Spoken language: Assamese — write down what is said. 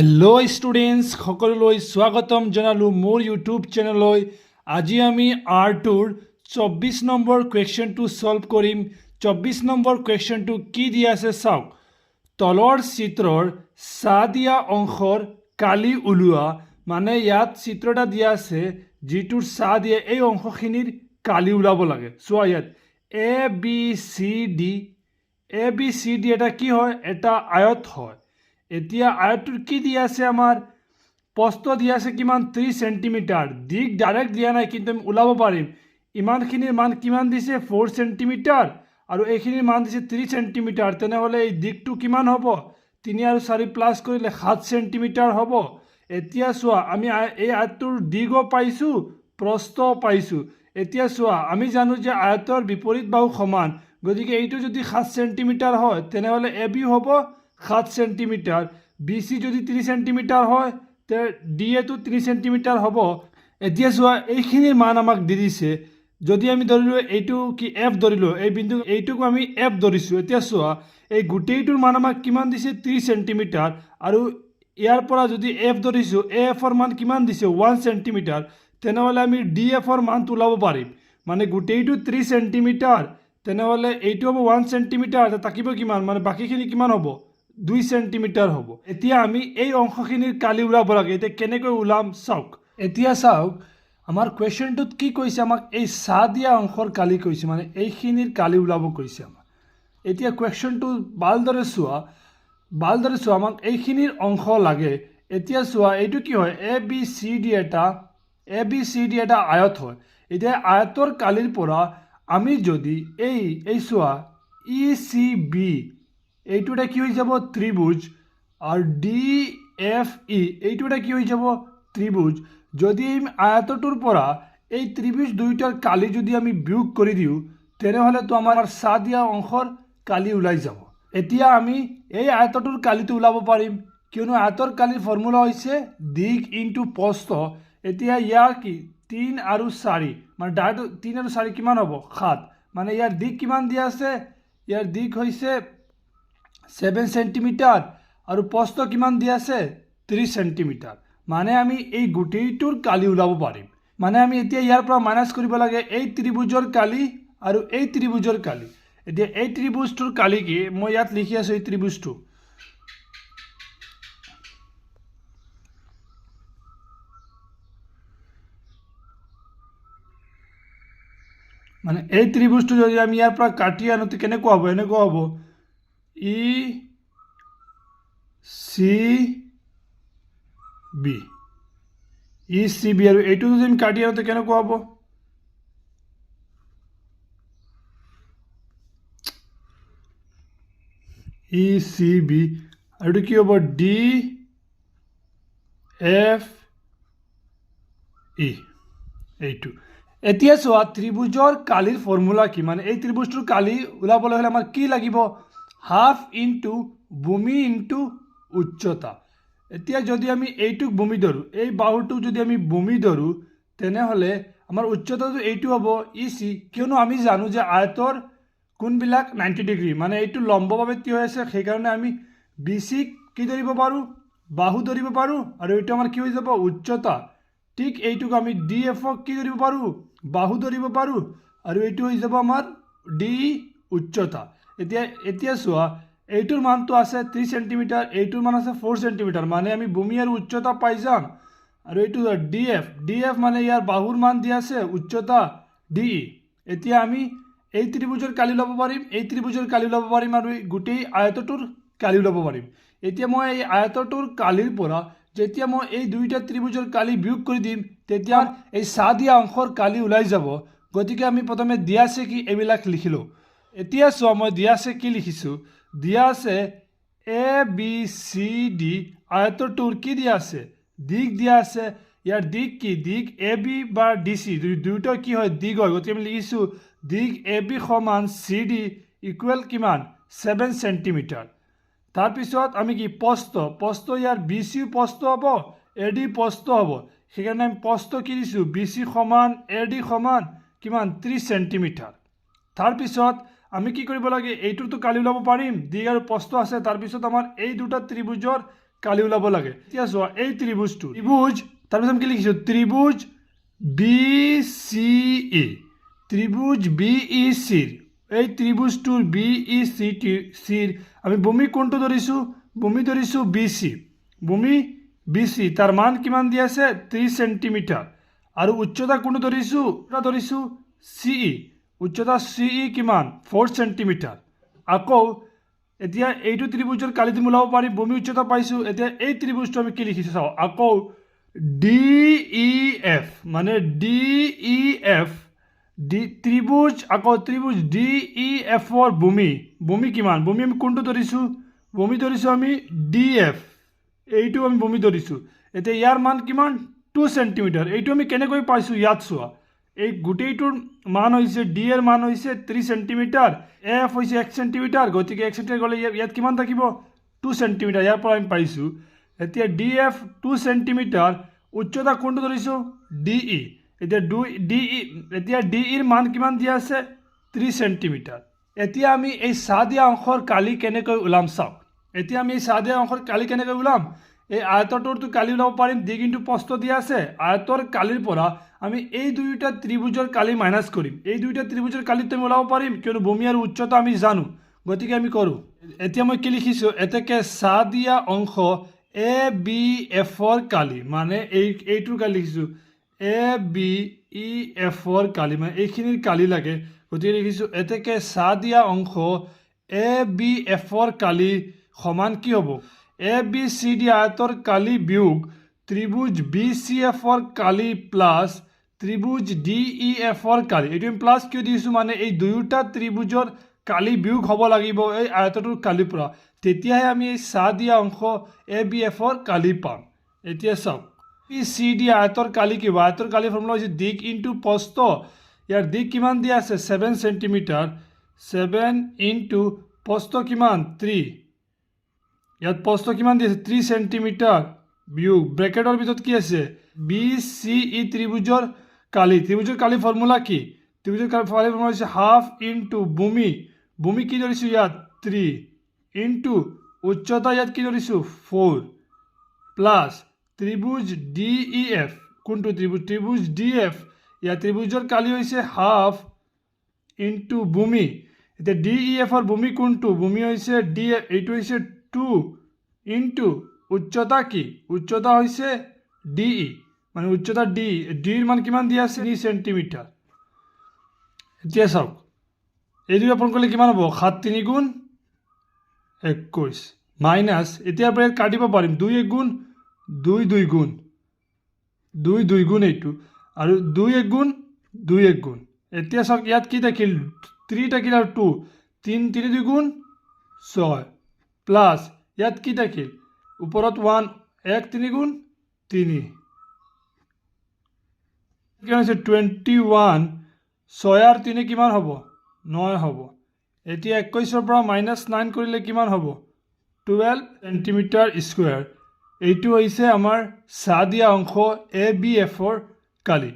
হেল্ল' ষ্টুডেণ্টছ সকলোলৈ স্বাগতম জনালোঁ মোৰ ইউটিউব চেনেললৈ। আজি আমি R2ৰ 24 নম্বৰ কুৱেশ্যনটো ছল্ভ কৰিম। 24 নম্বৰ কুৱেশ্যনটো কি দিয়া আছে চাওক। তলৰ চিত্ৰৰ চাহ দিয়া অংশৰ কালি ওলোৱা, মানে ইয়াত চিত্ৰ এটা দিয়া আছে যিটোৰ চাহ দিয়ে এই অংশখিনিৰ কালি ওলাব লাগে। চোৱা ইয়াত এ বি চি ডি এটা কি হয়, এটা আয়ত হয়। এতিয়া আয়তটোৰ কি দিয়া আছে, আমাৰ প্ৰস্থ দিয়া আছে কিমান 30 সেন্টিমিটাৰ। দিক ডাইৰেক্ট দিয়া নাই, কিন্তু আমি ওলাব পাৰিম ইমানখিনিৰ মান কিমান দিছে 4 সেন্টিমিটাৰ আৰু এইখিনিৰ মান দিছে 3 সেন্টিমিটাৰ। তেনেহ'লে এই দিকটো কিমান হ'ব, 3 আৰু 4 প্লাছ কৰিলে 7 সেন্টিমিটাৰ হ'ব। এতিয়া চোৱা আমি এই আয়তটোৰ দিগো পাইছোঁ, প্ৰস্থও পাইছোঁ। এতিয়া চোৱা আমি জানো যে আয়তৰ বিপৰীত বাহু সমান, গতিকে এইটো যদি 7 সেন্টিমিটাৰ হয় তেনেহ'লে এ বি হ'ব 7 সেন্টিমিটাৰ। বি চি যদি 3 সেন্টিমিটাৰ হয় তে ডি এটো 3 সেন্টিমিটাৰ হ'ব। এতিয়া চোৱা এইখিনিৰ মান আমাক দি দিছে, যদি আমি ধৰিলোঁ এইটো কি এফ ধৰিলোঁ, এই বিন্দু এইটোকো আমি এফ ধৰিছোঁ। এতিয়া চোৱা এই গোটেইটোৰ মান আমাক কিমান দিছে 3 সেন্টিমিটাৰ, আৰু ইয়াৰ পৰা যদি এফ ধৰিছোঁ এ এফৰ মান কিমান দিছে 1 সেন্টিমিটাৰ। তেনেহ'লে আমি ডি এফৰ মানটো ওলাব পাৰিম, মানে গোটেইটো 3 সেন্টিমিটাৰ, তেনেহ'লে এইটো হ'ব 1 সেন্টিমিটাৰ, থাকিব কিমান, মানে বাকীখিনি কিমান হ'ব 2 সেন্টিমিটাৰ হ'ব। এতিয়া আমি এই অংশখিনিৰ কালি ওলাব লাগে। এতিয়া কেনেকৈ ওলাম চাওক। এতিয়া চাওক আমাৰ কুৱেশ্যনটোত কি কৈছে, আমাক এই চাহ দিয়া অংশৰ কালি কৈছে, মানে এইখিনিৰ কালি ওলাব কৈছে আমাক। এতিয়া কুৱেশ্যনটো ভালদৰে চোৱা, আমাক এইখিনিৰ অংশ লাগে। এতিয়া চোৱা এইটো কি হয়, এ বি চি ডি এটা আয়ত হয়। এতিয়া আয়তৰ কালিৰ পৰা আমি যদি এই চোৱা ই চি বি এইটো এটা কি হৈ যাব ত্ৰিভুজ, আৰু ডি এফ ই এইটো এটা কি হৈ যাব ত্ৰিভুজ। যদি আয়তটোৰ পৰা এই ত্ৰিভুজ দুইটাৰ কালি যদি আমি বিয়োগ কৰি দিওঁ তেনেহ'লেতো আমাৰ চাহ দিয়া অংশৰ কালি ওলাই যাব। এতিয়া আমি এই আয়তটোৰ কালিটো ওলাব পাৰিম, কিয়নো আয়তৰ কালিৰ ফৰ্মুলা হৈছে দিক ইনটু প্ৰস্থ। এতিয়া ইয়াৰ কি 3 আৰু 4, মানে ডাইৰেক্ট 3 আৰু 4 কিমান হ'ব 7, মানে ইয়াৰ দিক কিমান দিয়া আছে, ইয়াৰ দিক হৈছে 7 সেন্টিমিটাৰ আৰু প্ৰস্থ কিমান দিয়া আছে 3 সেন্টিমিটাৰ। মানে আমি এই গোটেইটোৰ কালি ওলাব পাৰিম। মানে আমি এতিয়া ইয়াৰ পৰা মাইনাছ কৰিব লাগে এই ত্ৰিভুজৰ কালি আৰু এই ত্ৰিভুজৰ কালি। এতিয়া এই ত্ৰিভুজটোৰ কালি কি, মই ইয়াত লিখি আছোঁ এই ত্ৰিভুজটো, মানে এই ত্ৰিভুজটো যদি আমি ইয়াৰ পৰা কাটি আনো কেনেকুৱা হ'ব, এনেকুৱা হ'ব ই চি বি আৰু এইটো যদি আমি কাটি আনো কেনেকুৱা হ'ব, ই চি বি আৰু এইটো কি হ'ব ডি এফ ই এইটো। এতিয়া চোৱা ত্ৰিভুজৰ কালিৰ ফৰ্মুলা কি, মানে এই ত্ৰিভুজটোৰ কালি ওলাবলৈ হ'লে আমাৰ কি লাগিব, হাফ ইনটু ভূমি ইনটু উচ্চতা। এতিয়া যদি আমি এইটোক ভূমি ধৰোঁ, এই বাহুটোক যদি আমি ভূমি ধৰোঁ তেনেহ'লে আমাৰ উচ্চতাটো এইটো হ'ব ই চি, কিয়নো আমি জানো যে আয়তৰ কোনবিলাক 90 ডিগ্ৰী, মানে এইটো লম্বভাৱে থিয় হৈ আছে, সেইকাৰণে আমি বি চিক কি ধৰিব পাৰোঁ, বাহু ধৰিব পাৰোঁ, আৰু এইটো আমাৰ কি হৈ যাব উচ্চতা। ঠিক এইটোক আমি ডি এফক কি ধৰিব পাৰোঁ, বাহু ধৰিব পাৰোঁ, আৰু এইটো হৈ যাব আমাৰ ডি উচ্চতা। এতিয়া চোৱা এইটোৰ মানটো আছে 3 সেন্টিমিটাৰ, এইটোৰ মান আছে 4 সেন্টিমিটাৰ, মানে আমি ভূমি আৰু উচ্চতা পাই যাম। আৰু এইটো ডি এফ মানে ইয়াৰ বাহুৰ মান দিয়া আছে, উচ্চতা ডি ই। এতিয়া আমি এই ত্ৰিভুজৰ কালি ল'ব পাৰিম, এই ত্ৰিভুজৰ কালি ল'ব পাৰিম, আৰু গোটেই আয়তটোৰ কালি ল'ব পাৰিম। এতিয়া মই এই আয়তটোৰ কালিৰ পৰা যেতিয়া মই এই দুইটা ত্ৰিভুজৰ কালি বিয়োগ কৰি দিম তেতিয়া এই চাহ দিয়া অংশৰ কালি ওলাই যাব। গতিকে আমি প্ৰথমে দিয়া আছে কি এইবিলাক লিখিলোঁ। এতিয়া চোৱা মই দিয়া আছে কি লিখিছোঁ, দিয়া আছে এ বি চি ডি, আয়তটোৰ কি দিয়া আছে দিক দিয়া আছে। ইয়াৰ দিক কি, দিক এ বি বা ডি চি দুয়োটা কি হয় দিক হয়, গতিকে আমি লিখিছোঁ দিক এ বি সমান চি ডি ইকুৱেল কিমান 7 সেন্টিমিটাৰ। তাৰপিছত আমি কি প্ৰস্থ ইয়াৰ বি চি প্ৰস্থ হ'ব, এ ডি প্ৰস্থ হ'ব, সেইকাৰণে আমি প্ৰস্থ কি দিছোঁ বি চি সমান এ ডি সমান কিমান 30 সেন্টিমিটাৰ। তাৰপিছত আমি কি কৰিব লাগে, এইটোতো কালি ওলাব পাৰিম, দিক আৰু প্ৰস্থ আছে। তাৰপিছত আমাৰ এই দুটা ত্ৰিভুজৰ কালি ওলাব লাগে এতিয়া চোৱা এই ত্ৰিভুজটো ত্ৰিভুজ তাৰপিছত আমি কি লিখিছোঁ ত্ৰিভুজ BCE ত্ৰিভুজ BECৰ এই ত্ৰিভুজটোৰ BECৰ আমি ভূমি কোনটো ধৰিছোঁ ভূমি ধৰিছোঁ BC ভূমি BC তাৰ মান কিমান দি আছে 30 সেন্টিমিটাৰ আৰু উচ্চতা কোনটো ধৰিছোঁ CE উচ্চতা CE কিমান 4 সেন্টিমিটাৰ আকৌ এতিয়া এইটো ত্ৰিভুজৰ কালি তুমি ওলাব পাৰিম ভূমি উচ্চতা পাইছোঁ এতিয়া এই ত্ৰিভুজটো আমি কি লিখিছোঁ চাওঁ আকৌ DEF মানে DEF ত্ৰিভুজ আকৌ ত্ৰিভুজ DEFৰ ভূমি কিমান ভূমি আমি কোনটো ধৰিছোঁ ভূমি ধৰিছোঁ আমি DF এইটো আমি ভূমি ধৰিছোঁ এতিয়া ইয়াৰ মান কিমান 2 সেন্টিমিটাৰ এইটো আমি কেনেকৈ পাইছোঁ ইয়াত চোৱা এই গোটেইটোৰ মান হৈছে D এৰ মান হৈছে 3 সেন্টিমিটাৰ F হৈছে 1 সেন্টিমিটাৰ গতিকে 1 সেন্টিমিটাৰ গ'লে ইয়াত কিমান থাকিব 2 সেন্টিমিটাৰ ইয়াৰ পৰা আমি পাইছোঁ এতিয়া DF 2 সেন্টিমিটাৰ উচ্চতা কোনটো ধৰিছোঁ DE এতিয়া DEৰ মান কিমান দিয়া আছে 3 সেন্টিমিটাৰ এতিয়া আমি এই চাহ দিয়া অংশৰ কালি কেনেকৈ ওলাম চাওক এতিয়া আমি এই চাহ দিয়া অংশৰ কালি কেনেকৈ ওলাম এই আয়তটোৰটো কালি ওলাব পাৰিম দিক ইনটু প্ৰস্থ দিয়া আছে আয়তৰ কালিৰ পৰা আমি এই দুইটা ত্ৰিভুজৰ কালি মাইনাস কৰিম এই দুইটা ত্ৰিভুজৰ কালি তুমি ওলাব পাৰিম কিয়নো ভূমি আৰু উচ্চতা আমি জানো গতিকে আমি কৰোঁ এতিয়া মই কি লিখিছোঁ এতেকে চাহ দিয়া অংশ ABFৰ কালি মানে এইটোৰ কালি লিখিছোঁ ABEFৰ কালি মানে এইখিনিৰ কালি লাগে গতিকে লিখিছোঁ এতেকে চাহ দিয়া অংশ ABFৰ কালি সমান কি হ'ব ABCD আয়তৰ কালি বিয়োগ ত্ৰিভুজ BCFৰ কালি প্লাছ ত্ৰিভুজ DEFৰ কালি এইটো আমি প্লাছ কিয় দিছোঁ মানে এই দুয়োটা ত্ৰিভুজৰ কালি বিয়োগ হ'ব লাগিব এই আয়তটোৰ কালিৰ পৰা তেতিয়াহে আমি এই চাহ দিয়া অংশ ABFৰ কালি পাম এতিয়া চাওক BCD আয়তৰ কালি কি আয়তৰ কালি ফৰ্মুলা হৈছে দিক ইনটু প্ৰস্থ ইয়াৰ দিক কিমান দিয়া আছে 7 সেন্টিমিটাৰ 7 ইনটু প্ৰস্থ কিমান 3 ইয়াত প্ৰস্থ কিমান দি আছে 3 সেন্টিমিটাৰ বিয়োগ ব্ৰেকেটৰ ভিতৰত কি আছে BCE ত্ৰিভুজৰ কালি ফৰ্মুলা কি ত্ৰিভুজৰ কালি ফৰ্মুলা হৈছে হাফ ইনটু ভূমি কি ধৰিছোঁ ইয়াত 3 ইনটু উচ্চতা ইয়াত কি ধৰিছোঁ 4 প্লাছ ত্ৰিভুজ DEF কোনটো ত্ৰিভুজ DF ইয়াত ত্ৰিভুজৰ কালি হৈছে হাফ ইনটু ভূমি এতিয়া DEFৰ ভূমি কোনটো ভূমি হৈছে DF এইটো হৈছে 2 ইনটু উচ্চতা কি উচ্চতা হৈছে DE মানে উচ্চতা ডিৰ মান কিমান দিয়া আছে 3 সেন্টিমিটাৰ এতিয়া চাওক এই দুই আপন কৰিলে কিমান হ'ব 7 3 গুণ 21 মাইনাছ এতিয়াৰ পৰা কাটিব পাৰিম 2 1 গুণ 2 2 গুণ 2 2 গুণ এইটো আৰু 2 1 গুণ 2 1 গুণ এতিয়া চাওক ইয়াত কি থাকিল 3 থাকিল আৰু 2 3 3 2 গুণ 6 প্লাছ ইয়াত কি থাকিল ওপৰত 1 1 3 গুণ 3 কিমান হৈছে 21 6 আৰু 3 কিমান হ'ব 9 হ'ব এতিয়া 21ৰ পৰা -9 কৰিলে কিমান হ'ব 12 সেন্টিমিটাৰ স্কয়াৰ এইটো হৈছে আমাৰ চাহ দিয়া অংশ ABFৰ কালি